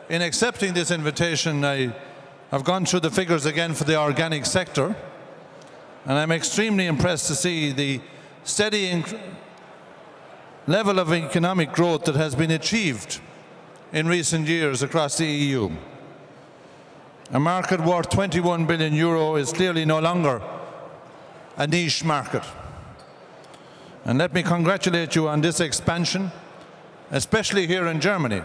in accepting this invitation, I have gone through the figures again for the organic sector, and I'm extremely impressed to see the steady level of economic growth that has been achieved in recent years across the EU. A market worth €21 billion is clearly no longer a niche market. And let me congratulate you on this expansion, especially here in Germany,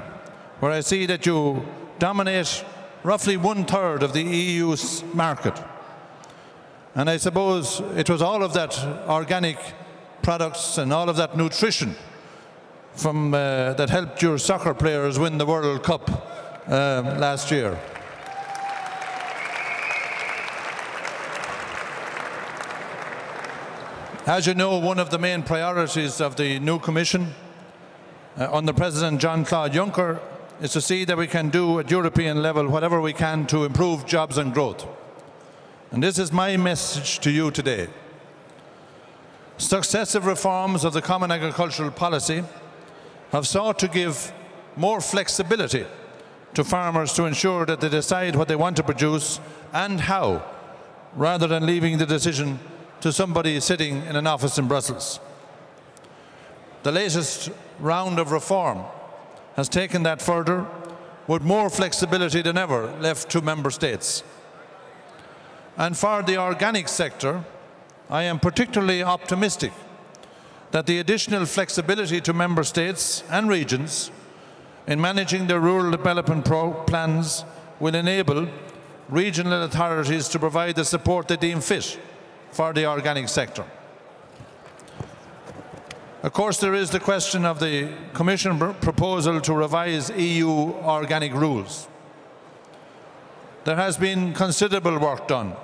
where I see that you dominate roughly 1/3 of the EU's market. And I suppose it was all of that organic products and all of that nutrition that helped your soccer players win the World Cup last year. As you know, one of the main priorities of the new Commission under President Jean-Claude Juncker is to see that we can do at European level whatever we can to improve jobs and growth. And this is my message to you today. Successive reforms of the Common Agricultural Policy have sought to give more flexibility to farmers to ensure that they decide what they want to produce and how, rather than leaving the decision to somebody sitting in an office in Brussels. The latest round of reform has taken that further, with more flexibility than ever left to member states. And for the organic sector, I am particularly optimistic that the additional flexibility to member states and regions in managing their rural development plans will enable regional authorities to provide the support they deem fit for the organic sector. Of course, there is the question of the Commission proposal to revise EU organic rules. There has been considerable work done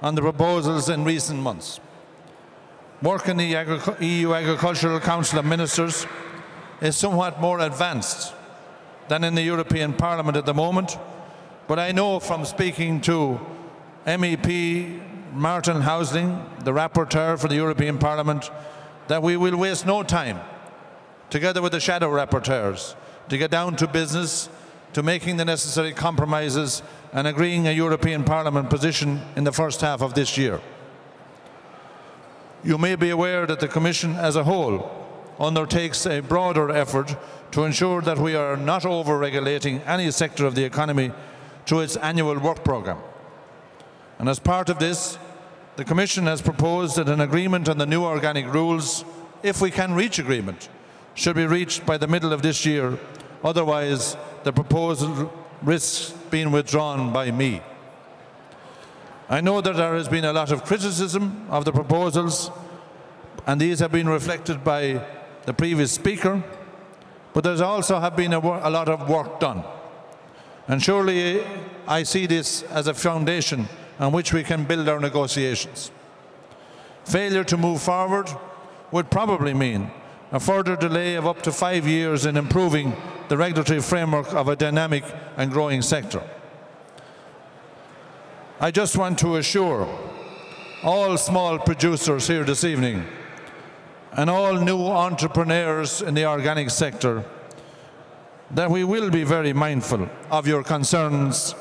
on the proposals in recent months. Work in the EU Agricultural Council of Ministers is somewhat more advanced than in the European Parliament at the moment, but I know from speaking to MEP Martin Häusling, the rapporteur for the European Parliament, that we will waste no time, together with the shadow rapporteurs, to get down to business, to making the necessary compromises and agreeing a European Parliament position in the first half of this year. You may be aware that the Commission as a whole undertakes a broader effort to ensure that we are not over-regulating any sector of the economy through its annual work programme. And as part of this, the Commission has proposed that an agreement on the new organic rules, if we can reach agreement, should be reached by the middle of this year. Otherwise, the proposal risks being withdrawn by me. I know that there has been a lot of criticism of the proposals, and these have been reflected by the previous speaker, but there also have been a lot of work done. And surely I see this as a foundation on which we can build our negotiations. Failure to move forward would probably mean a further delay of up to 5 years in improving the regulatory framework of a dynamic and growing sector. I just want to assure all small producers here this evening and all new entrepreneurs in the organic sector that we will be very mindful of your concerns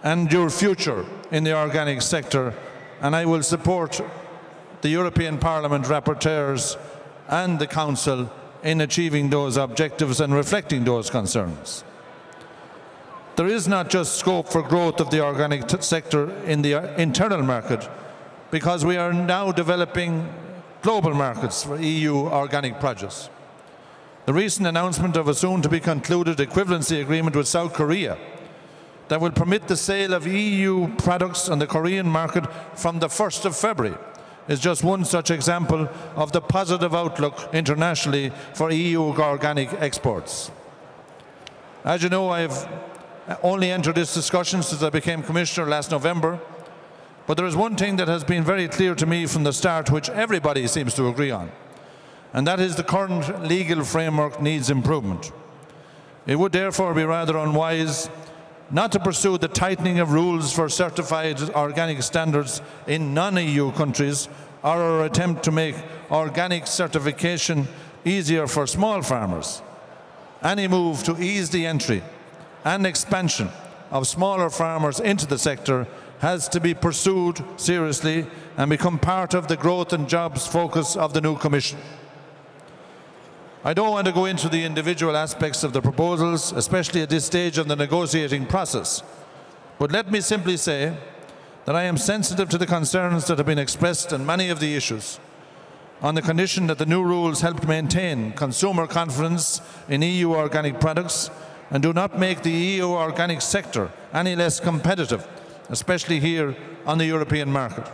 and your future in the organic sector, and I will support the European Parliament rapporteurs and the Council in achieving those objectives and reflecting those concerns. There is not just scope for growth of the organic sector in the internal market, because we are now developing global markets for EU organic produce. The recent announcement of a soon-to-be-concluded equivalency agreement with South Korea that will permit the sale of EU products on the Korean market from the 1st of February is just one such example of the positive outlook internationally for EU organic exports. As you know, I've only entered this discussion since I became Commissioner last November, but there is one thing that has been very clear to me from the start, which everybody seems to agree on, and that is the current legal framework needs improvement. It would therefore be rather unwise not to pursue the tightening of rules for certified organic standards in non-EU countries, or our attempt to make organic certification easier for small farmers. Any move to ease the entry and expansion of smaller farmers into the sector has to be pursued seriously and become part of the growth and jobs focus of the new Commission. I don't want to go into the individual aspects of the proposals, especially at this stage of the negotiating process, but let me simply say that I am sensitive to the concerns that have been expressed on many of the issues, on the condition that the new rules help maintain consumer confidence in EU organic products and do not make the EU organic sector any less competitive, especially here on the European market.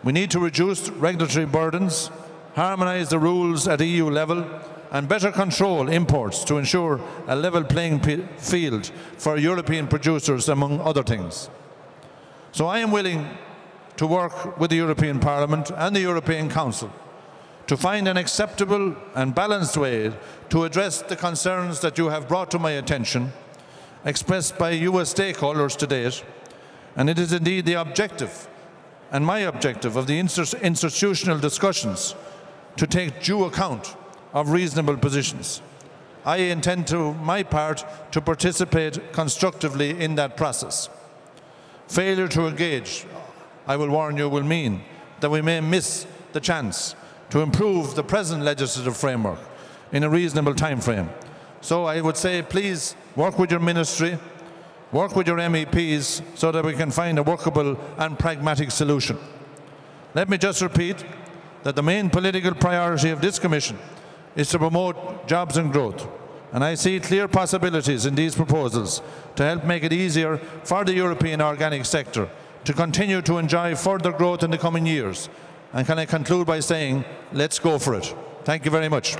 We need to reduce regulatory burdens, harmonise the rules at EU level and better control imports to ensure a level playing field for European producers, among other things. So I am willing to work with the European Parliament and the European Council to find an acceptable and balanced way to address the concerns that you have brought to my attention, expressed by you as stakeholders to date, and it is indeed the objective and my objective of the institutional discussions to take due account of reasonable positions. I intend, to my part, to participate constructively in that process. Failure to engage, I will warn you, will mean that we may miss the chance to improve the present legislative framework in a reasonable time frame. So I would say, please work with your ministry, work with your MEPs so that we can find a workable and pragmatic solution. Let me just repeat that the main political priority of this Commission is to promote jobs and growth. And I see clear possibilities in these proposals to help make it easier for the European organic sector to continue to enjoy further growth in the coming years. And can I conclude by saying, let's go for it. Thank you very much.